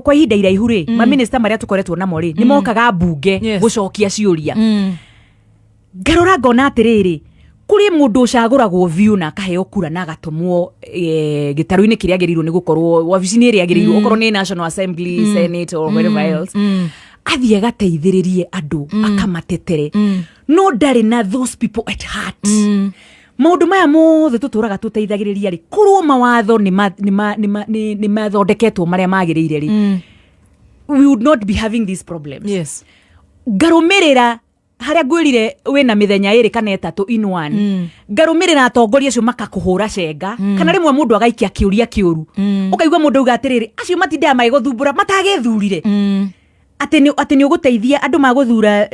kwa ihinda iraihu rĩ maminista marĩa tũkoretwo namo rĩ nĩ mokaga mbunge gũcokia ciũria ngarora ngona atĩrĩrĩ kũrĩ mũndũ ũcagũragwo biũ na akaheo kura na agatũmwo gĩtarũ-inĩ kĩrĩa agĩrĩirwo nĩ gũkorwo wabici-inĩ ĩrĩa agĩrĩirwo okorwo nĩ National Assembly Senate or wherever else athiĩ agateithĩrĩrie andũ akamatetere no ndarĩ na those people at heart maũndũ maya mothe tũtũraga tũteithagĩrĩria rĩ korwo mawatho nĩ mathondeketwo marĩa magĩrĩire rĩ we would not be having these problems ngarũmĩrĩra harĩa ngwĩrire wĩna mĩthenya ĩrĩ kana ĩtatũ in one ngarũmĩrĩra atongoria acio makakũhũra cenga kana rĩmwe mũndũ agaikia kĩũria kĩũru ũkaigua mũndũ auga atĩrĩrĩ acio matindaga magĩgũthumbũra matagĩthurire atĩ nĩ ũgũteithia andũ magũthura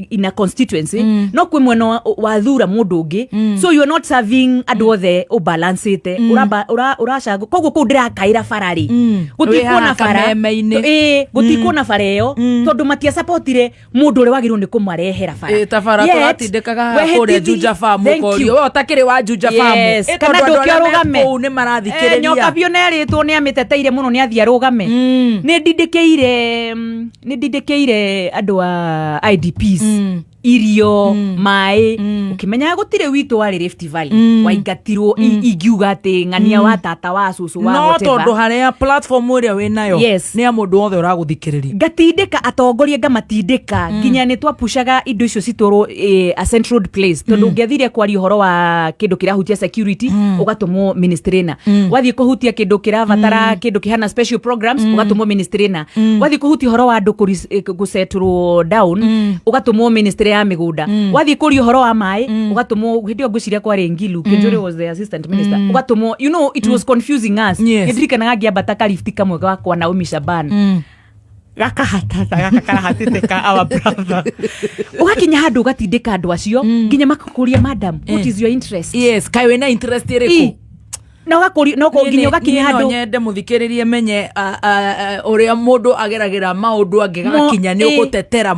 in a constituency no kwĩ mwena wathura mũndũ ũngĩ so you are not serving andũ othe ũbalancĩte ũracagũ koguo kũu ndĩrakaĩra bara rĩ gũtikuona bara gũtikuona bara ĩyo tondũ matiasapotire mũndũ ũrĩa wagĩrĩirwo nĩ kũmarehera bara ta bara tũratindĩkaga kũrĩa Juja Farm ũkorio we ũtakĩrĩ wa Juja Farm kana ndũkĩarũgame kũu nĩ marathikĩrĩria nyoka biũ nerĩtwo nĩ amĩteteire mũno nĩ athiĩ arũgame nĩ ndindĩkĩire nĩ ndindĩkĩire andũ a IDPs irio maĩ ũkĩmenya gũtirĩ witũ warĩ Rift Valley waingatirwo ingiuga atĩ ng'ania wa tata wa cũcũ wa whatever no tondũ harĩa platform ĩrĩa wĩ nayo nĩ ya mũndũ wothe ũragũthikĩrĩria ngatindĩka atongoria ngamatindĩka nginya nĩ twapushaga indo icio citũrwo a central place tondũ ũngĩathire kwaria ũhoro wa kĩndũ kĩrahutia security ũgatũmwo ministrina wathiĩ kũhutia kĩndũ kĩrabatara kĩndũ kĩhana special programs ũgatũmwo ministrina wathiĩ kũhutia ũhoro wa andũ gũsetũrwo down ũgatũmwo ministry ya migunda wathi kuri uhoro wa mai ugatumwo hindio ngwiciria kwa rengilu Kinjuri was the assistant minister ugatumwo you know it was confusing us ndirikanaga ngiambata kalifti kamwe kwa Naomi Shaban gakarahatiteka our brother ugakinya handu ugatindika andu acio nginya makukuria madam what is your interest yes kai wena interest iriku no nginya ugakinya handu nyende muthikiririe menye uria mundu ageragira maundu angi gakinya ni ugutetera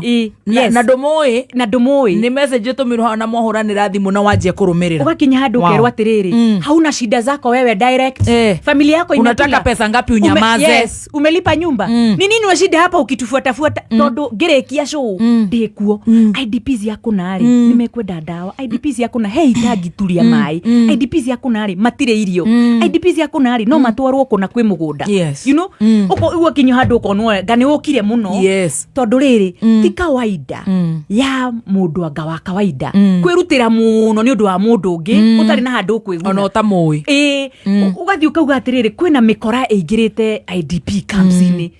na ndumui ni message tumirwo na mwahuranira thimu na wanjie kurumirira ugakinya handu ukerwa atiriri hauna shida zako wewe direct familia yako unataka pesa ngapi unyamaze yes umelipa nyumba ni nini wa shida hapa ukitufuata tondu ngirekia show ndikuo IDPs yako nari nimekwenda dawa IDPs yako na hehitaji tulia mai IDPs yako nari matire irio IDPs yako nari no matwarwo kuna kwi mugunda you know uko kinyo handu ukonwo ngani ukire muno tondu riri ti kawaida ya mundu anga wa kawaida kwirutira muno ni undu wa mundu ungi utari na handu kwiguna ona utamui ugathi ukauga atiriri kwina mikora eigirite IDP camps-ini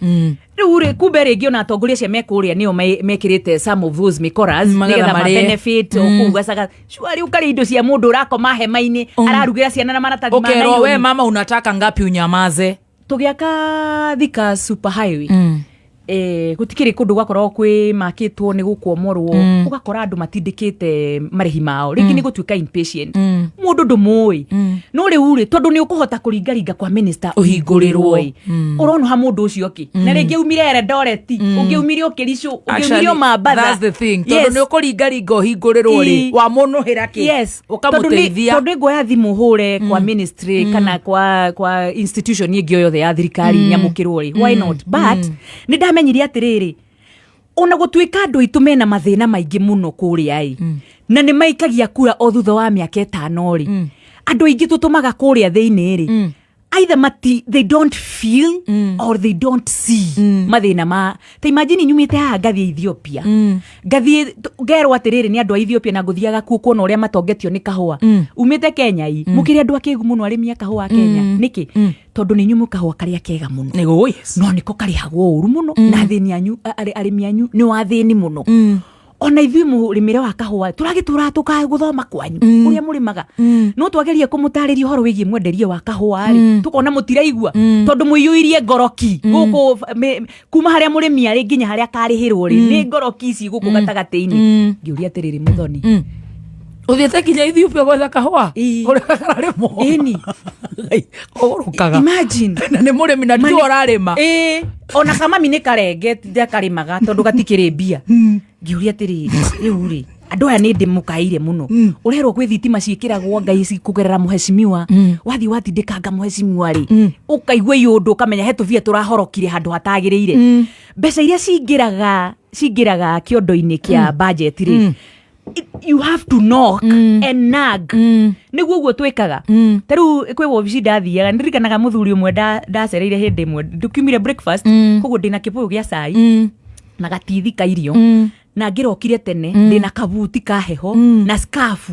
ure kumbe rĩngĩ ona atongoria cia mekuria nio mekirite some of those mikoras nigetha ma benefit okugacaga shwari ukari indo cia mundu urakoma hema-ini ararugira ciana na maratathi ma nayo we mama unataka ngapi unyamaze tugiaka Thika super highway gutikiri kundu gwakorwo kwi makitwo ni gukwomorwo ugakora andu matindikite marihi mao ringi ni gutuika impatient mundu ndumui no riu tondu ni ukuhota kuringaringa kwa minister uhingurirwo urona ha mundu ucio ki na ringi umire Eldoret ungiumire ukiricu ungiumire Mambatha that's the thing tondu ni ukuringaringa uhingurirwo ri wa munuhira ki ukamuteithia tondu ngoya thimu hure kwa ministry kana kwa institution ingi yothe ya thirikari nyamukirwo ri why not but ni ndamenyirie atiriri ona gutuika andu itu mena mathina maingi muno kuria ai na ni maikagia kura o thutha wa miaka 5 ri andu aingi tutumaga kuria theini ri either they don't feel or they don't see mathina ma ta imagine nyumite ha ngathi Ethiopia ngathi ngerwa atiriri ni andu a Ethiopia na nguthiaga kuo kuona uria matongetio ni kahua umite Kenya mukiri andu akigu muno arimi kahua Kenya niki tondu ni nyumu kahua karia kega muno no niko kari hagwo uru muno na thini anyu arimi anyu ni wa thini muno ona ithui murimire wa kahua turagitura tukaguthoma kwanyu uria murimaga no twagerie kumutariria horo wigie mwenderie wa kahua ri tukona mutiraigua tondu muiyuirie ngoroki guku kuma haria murimi ari nginya haria karihirwo ri ni ngoroki ici guku gatagati-ini ngiuria atiriri muthoni uthiete kinya Ethiopia gwetha kahua urekara rimo ini urukaga imagine na ni murimi na ndio ararima ona kama mine karenge ndakarimaga tondu gatikiri mbia ngiuria atiriri riu ri andu aya ni ndimukaire muno urerwo kwi thitima ciikiragwo ngai kugerera muheshimiwa wathi watindikanga muheshimiwa ri ukaigwa yundu ukamenya hetu via turahorokire handu hatagirire mbeca iria cingiraga kiondo-ini kia budget ri you have to knock and nag niguo guo twikaga taru kwi wobici ndathiaga ndirikanaga muthuri umwe ndacereire hindi imwe ndukiumire breakfast koguo ndina kibuyu gia cai na gatithi ka irio na ngirokire tene ndina kabuti ka heho na scarf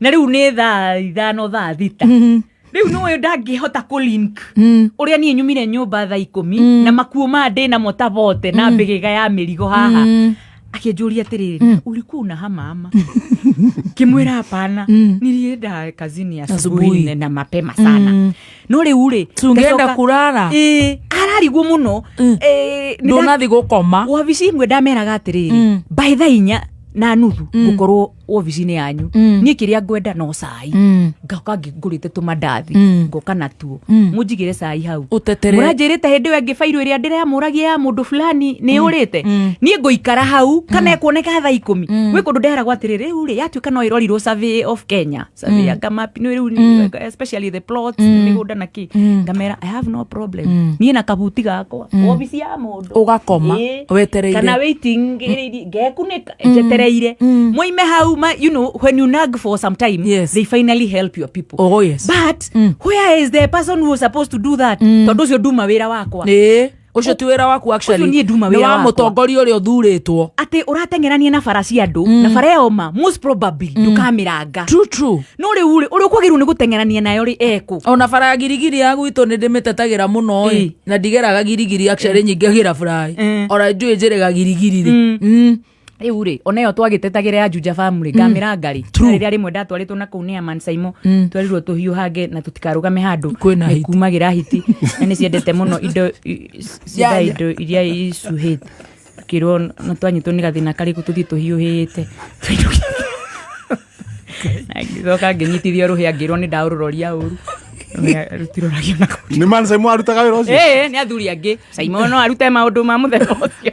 na riu ni thaa 5 thaa 6 riu no ndangihota kulink uria ni nyumire nyumba thaa 10 na makuo ma ndina motabote na mbigiga ya mirigo haha akijuria atiriri ulikuwa na hamama kimwira hapana nilienda kazini asubuhi na mapema sana no riu tungenda kurara ararigwo muno ndonathi gukoma wabici imwe ndameraga atiriri by thaa 4 na nuthu gukorwo ofici-inĩ yanyu niĩ kĩrĩa ngwenda no cai ngoka ngũrĩte tũmandathi ngoka natuo mũnjigĩre cai hau mũranjĩrĩte hĩndĩ ĩyo ĩngĩ bairũ ĩrĩa ndĩramũragia ya mũndũ fulani nĩ ũrĩte niĩ ngũikara hau kana ĩkuoneka thaa 10 gwĩ kũndũ nderagwo atĩrĩrĩ rĩu rĩ yatuĩka no ĩrorirwo survey of Kenya survey ya map nĩ rĩu especially the plots mĩgũnda na kĩ ngamera I have no problem niĩ na kabuti gakwa ofici ya mũndũ ũgakoma wetereire kana waiting ngekunĩka njetereire moime hau you know when you nag for some time they finally help your people but where is the person who was supposed to do that tondũ ũcio nduma wĩra wakwa ucio ti wĩra waku actually nĩ wa mũtongoria ũrĩa ũthurĩtwo atĩ ũratengerania na bara cia andũ na bara yoma most probably ndũkamĩranga true no rĩu rĩ ũrĩa ũkwagĩrĩirwo nĩ gũtengerania nayo rĩ eko ona bara ya girigiri ya gwitũ nĩ ndĩmĩtetagĩra mũno na ndigeraga girigiri actually nyingĩagĩra fry ora njũĩ njĩrĩga girigiri rĩ rĩu rĩ ona ĩyo twagĩtetagĩra ya Juja family ngamĩranga rĩ rĩrĩa rĩmwe ndatwarĩtwo na kũu nĩ Aman Saimo twarirwo tũhiũhange na tũtikarũgame handũ kumagĩra hiti na nĩ ciendete mũno indo iria icuhĩte kĩrwo na twanyitwo nĩ gathĩna karĩkũ tũthiĩ tũhiũhĩte na ngĩcoka ngĩnyitithio rũhĩa ngĩrwo nĩ ndaũrũroria ũru rutiroragio na nĩ man Saimo arutaga wĩra ũcio nĩ athuri angĩ Saimo no arute maũndũ ma mũthemba ũcio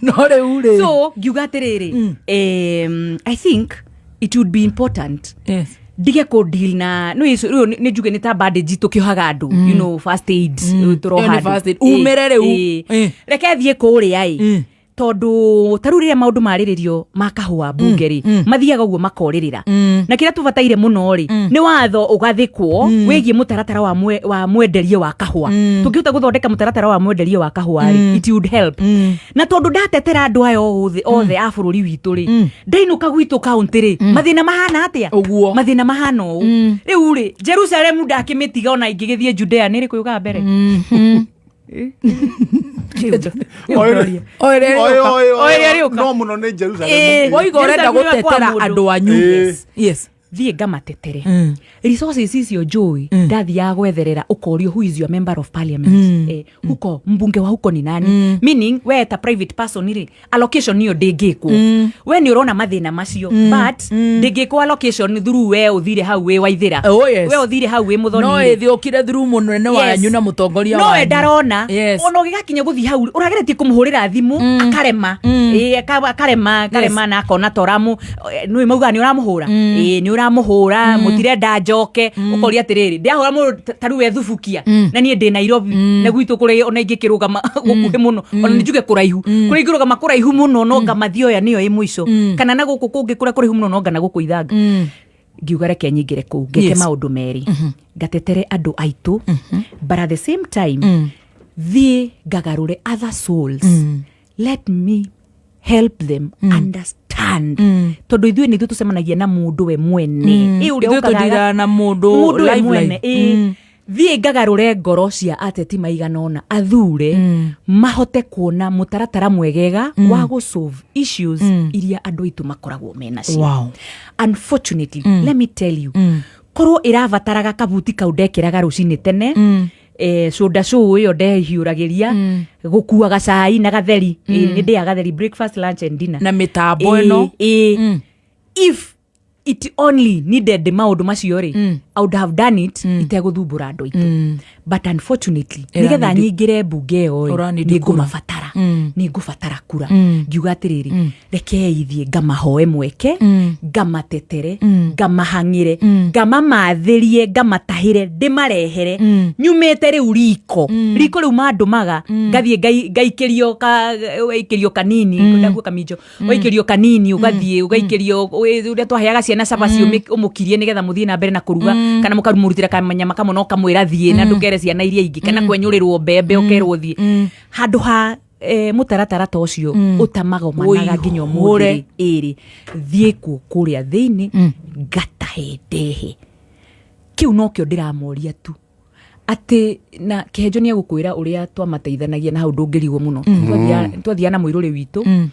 no rĩu rĩ so ngiuga atĩrĩrĩ I think it would be important ndige kũ deal na no nĩ njuge nĩ ta bandage tũkĩohaga andũ you know first aid tũroha umĩre rĩu reke thiĩ kũrĩa tondũ tarũ rĩrĩa maũndũ marĩrĩrio makahũa bunge rĩ mathiaga ũguo makorĩrĩra na kĩrĩa tũbataire mũno rĩ nĩ watho ũgathĩkwo wĩgiĩ mũtaratara wa mwenderie wa kahũa tũngĩhota gũthondeka mũtaratara wa mwenderie wa kahũa rĩ it would help na tondũ ndatetera andũ aya othe a bũrũri witũ rĩ ndainũka gwitũ kaunti rĩ mathĩna mahana atĩa ũguo mathĩna mahana ũũ rĩu rĩ Jerusalem ndakĩmĩtiga ona ingĩgĩthiĩ Judea nĩ rĩkũ yuga mbere no mũno nĩ Jerusalem oiga ũrenda gũtetera andũ anyu thiĩ ngamatetere resources icio njũĩ ndathiaga gwetherera ũkorio who is your member of parliament huko mbunge wa huko ni nani meaning we ta private person rĩ allocation niyo ndĩngĩkwo we nĩ ũrona mathĩna macio but ndĩngĩkwo allocation through we ũthire hau wĩ Waithĩra we ũthire hau wĩ Mũthoni no ĩthĩ ũkire through mũnene wanyu na mũtongoria wanyu no we ndarona ona ũgĩgakinya gũthiĩ hau ũrageretie kũmũhũrĩra thimũ akarema na akona toramu nĩ mauga nĩ ũramũhũra nĩ ũramũhũra mũtirenda njoke ũkoria atĩrĩrĩ ndĩahũra mũndũ tarũ we thubukia na niĩ ndĩ Nairobi na gwitũ kũrĩ ona ingĩkĩrũgama gũkuhĩ mũno ona nĩ njuge kũraihu kũrĩ ingĩrũgama kũraihu mũno no ngamathio ya nĩyo ĩ mũico kana na gũkũ kũngĩ kũrĩa kũraihu mũno no ngana gũkũ ithanga ngiuga reke nyingĩre kũu ngeke maũndũ merĩ ngatetere andũ aitũ but at the same time thiĩ ngagarũre other souls let me help them understand tondũ ithuĩ nĩ tũcemanagia na mũndũ we mwene ithuĩ tũndira na mũndũ live thiĩ ngagarũre ngoro cia ateti maigana ona athure mahote kuona mũtaratara mwegega wa gũsolve issues iria andũ aitũ makoragwo menacio unfortunately let me tell you korwo ĩrabataraga kabuti kau ndekĩraga rũcinĩ tene soda show ĩyo ndehiũragĩria gũkuaga cai na gatheri nĩ ndĩaga gatheri breakfast lunch and dinner na mĩtambo ĩno if it only needed maũndũ macio rĩ I would have done it itegũthumbũra andũ aitũ but unfortunately nĩgetha nyingĩre mbunge ĩyo nĩ ngũbatara kura ngiuga atĩrĩrĩ rekei thiĩ ngamahoe mweke ngamatetere ngamahang'ĩre ngamamathĩrie ngamatahĩre ndĩmarehere nyumĩte rĩu riko rĩu mandũmaga ngathiĩ ngaikĩrio kanini ndaguo kaminjo waikĩrio kanini ũgathiĩ ũgaikĩrio ũrĩa twaheaga ciana cabaci ũmũkirie nĩgetha mũthiĩ na mbere na kũruga kana mũkarumũrutĩra kamanyama kamwe no kamwĩra thiĩ na ndũkere ciana iria ingĩ kana kwenyũrĩrwo mbembe ũkerwo thiĩ handũ ha mũtaratara ta ũcio ũtamagomanaga nginya ũmũthĩ ĩrĩ thiĩ kuo kũrĩa thĩinĩ ngatahe ndehe kĩu nokĩo ndĩramoria tu atĩ na Kĩhenjo nĩ egũkwĩra ũrĩa twamateithanagia na hau ndũngĩrigwo mũno twathiaga na mũirũrĩ witũ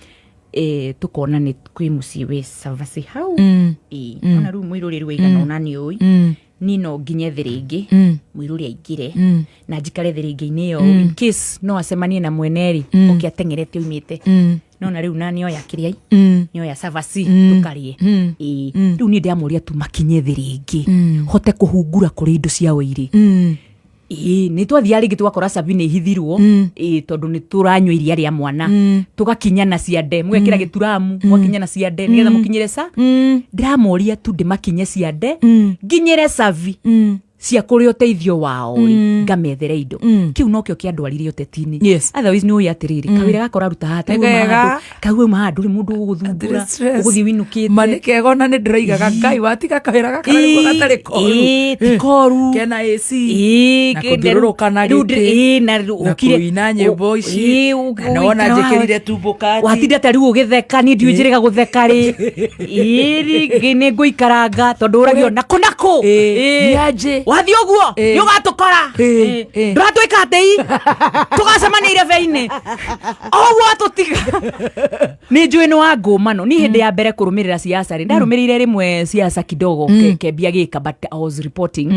tukona nĩ kwĩ mũciĩ wĩ Savasi hau ona rĩu mũirũrĩ rũigana ona nĩ ũĩ nino nginye thĩrĩngĩ mũirũrĩ aingĩre na njikare thĩrĩngĩ-inĩ ĩyo in case no acemanie na mweneri ũkĩ ateng'erete oimĩte nona riu na nioya kiriai nioya savasi tukarie riu ni ndamoria tu makinye thi ringi hote kuhungura kuri indo cia wĩiri ni twathia ringi twakora sabi ni hithirwo tondu ni turanywa iria ria mwana tugakinyana ciande mwekira gituramu mwakinyana ciande nigetha mukinyire sa ndiramoria tu ndimakinye ciande nginyire savi cia kuri uteithio wao ngamethera indo kiu nokio kiandwarire utetini otherwise ni uya atiriri kawira gakora ruta hata kawe mahandu ri mundu guthumbura uguthi winukite manekego na ni ndiraigaga ngai watiga kawira gakarego gatari koru tikoru kena AC na kuthiruruka na giti na ukire kuina nyimbo ici na ona njikirire tumbukati watinda tari ugitheka ni ndiunjiriga gutheka ri iri ni nguikaranga tondu uragio nako niaje wathi oguo ni ugatukora nduratwika atei tugacemaniire veini oguo tutiga ni njui ni wa ngumano ni hindi ya mbere kurumirira siasa ri ndarumirire rimwe siasa kidogo kebia gika but I was reporting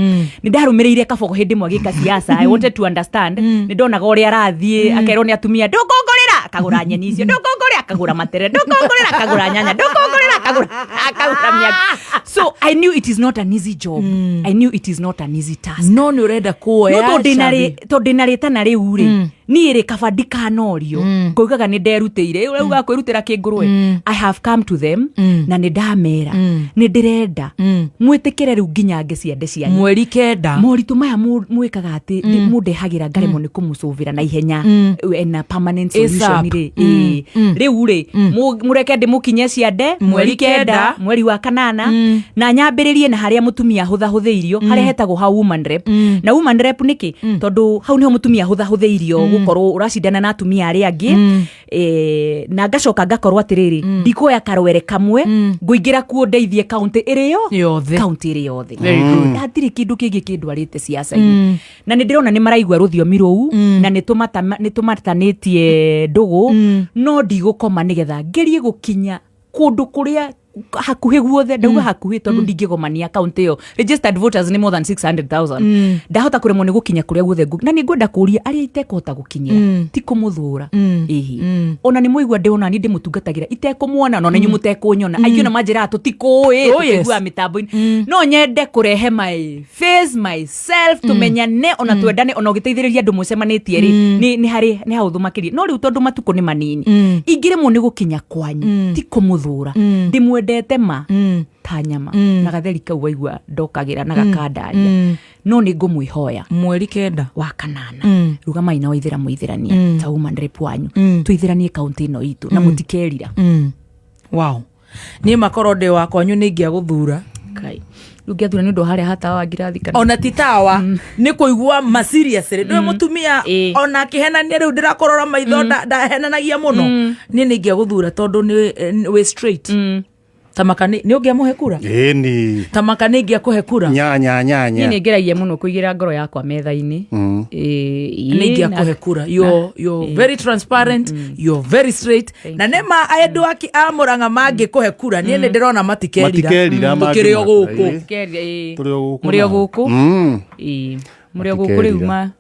ni ndarumirire kabogo hindi mwe gika siasa I wanted to understand ni ndonaga uria arathie akerwo ni atumia ndukungurira akagura nyeni icio ndukungurira akagura matere ndukungurira akagura nyanya ndukungurira akagura mia so I knew it is not an easy job I knew it is not an easy task no ni urenda kuoya to dinari tana riu ri ni ri kabandika norio koigaga ni nderutire urauga kwirutira kingurwe I have come to them na ni ndamera ni ndirenda mwitikire riu nginya ngeciande cianyu mweri kenda moritu maya mwikaga ati mundehagira ngaremo ni kumucuvira na ihenya na permanent solution ri riu ri mureke ndimukinye ciande mweri kenda mweri wa kanana na nyambiririe na haria mutumia huthahuthiirio haria hetagwo ha woman rep na woman rep niki tondu hau niho mutumia huthahuthiirio gukorwo uracindana na atumia aria angi na ngacoka ngakorwo atiriri ndikoya karwere kamwe nguingira kuo ndeithie county iriyo county iri yothe ndatiri kindu kingi kindwarite siasa-ini na ni ndirona ni maraigua ruthiomi ruu na ni tumatanitie ndugu no ndigukoma nigetha ngerie gukinya kundu kuria hakuhi guothe ndauga hakuhi tondu ndingigomania county yo registered voters ni more than 600,000 ndahota kuremwo ni gukinya kuria guothe na ni ngwenda kuria aria itekota gukinyira ti kumuthura ihi ona ni muigua ndiona ni ndimutungatagira itekumuona no nenyu mutekunyona aingĩ na manjira tutikui tukigua mitambo-ini no nyende kurehe my face myself tumenyane ona twendane ona ugiteithiriria andu mucemanitie ri ni hauthu makiria no riu tondu matuko ni manini ingiremwo ni gukinya kwanyu ti kumuthura ndimwendete ma ta nyama na gatheri kau waigua ndokagira na gakandaria no ni ngumwihoya mweri kenda wa kanana ruga maina waithira muithirania ta woman rep wanyu tuithiranie county no itu na mutikerira wow ni makoro de wa kwanyu ni ngia guthura kai rugia thura ni ndo haria hata wa ngirathi kana ona titawa ni kuigua ma seriously ndo mutumia ona kihenania riu ndirakorora maitho ndahenanagia muno ni ngia guthura tondu ni we straight tamaka ni ungia muhe kura ni tamaka ni ngia kuhe kura nyanya ni ngeragia muno kuigira ngoro yakwa metha-ini ni ngia kuhe kura you're very transparent you're very straight na nema aendu aki amuranga mangi kuhe kura ni ndirona matikerira tukirio guku murio guku murio guku riu ma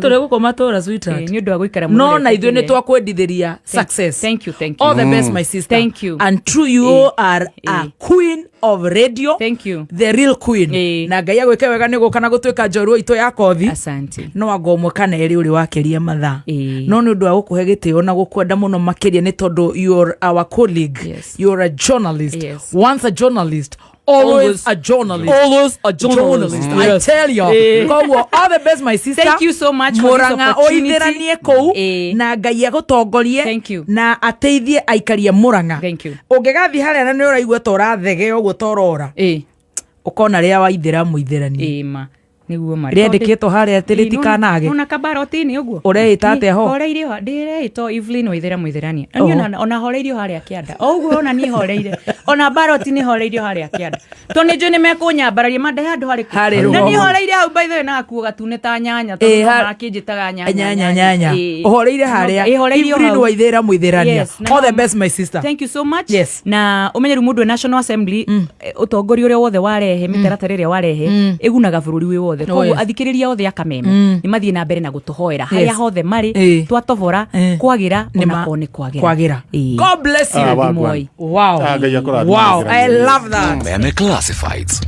tore gukoma tora sweetheart ni ndu agwikara no na ithuĩ nĩ twakwendithĩria success thank you all the best my sister thank you and true you are a queen of radio thank you the real queen na ngai agwĩke wega nĩ gũka na gũtuĩka njorua itũ ya kothi asante no anga ũmwe kana erĩ ũrĩ wakeria mathaa no nĩ ũndũ wa gũkũhe gĩtĩo na gũkwenda mũno makĩria nĩ tondũ you're our colleague you're a journalist once a journalist always a journalist. Always a journalist. I tell you. All the best, my sister. Thank you so much for this opportunity. Na ngai agutongorie. Thank you. Na ateithie aikaria Murang'a. Thank you. Ũngĩgathi harĩa na nĩ ũraigua tora thege ũguo torora. Ũkona rĩa waithĩra muithĩrani. Ma. Niguo mari. Riandĩkĩtwo harĩa atĩ rĩtikanage. Ona kabaroti-inĩ ũguo. Ũreĩta atĩa ho? Horeirio ndĩreĩtwo Evelyn Waithĩra Muithĩrania. Ona horeirio harĩa kĩanda. Ũguo ona niĩ horeire. Ona baroti-inĩ horeirio harĩa kĩanda. To nĩ njũĩ nĩ mekũnyambararia mande handũ harĩ. Na niĩ horeire hau by the way na gakuo gatune ta nyanya tondũ makĩnjĩtaga nyanya. Ũhoreire harĩa. Evelyn Waithĩra Muithĩrania. All the best my sister. Thank you so much. Yes. Na ũmenyeru mũndũ National Assembly ũtongoria ũrĩa wothe warehe mĩtaratara ĩrĩa warehe ĩgunaga bũrũri wĩ wothe. othe koguo athikĩrĩria othe akameme nĩ mathiĩ na mbere na gũtũhoera harĩa hothe marĩ twatobora kwagira onako nĩ kwagira God bless you. Wow. Wow, I love that. Meme Classifieds.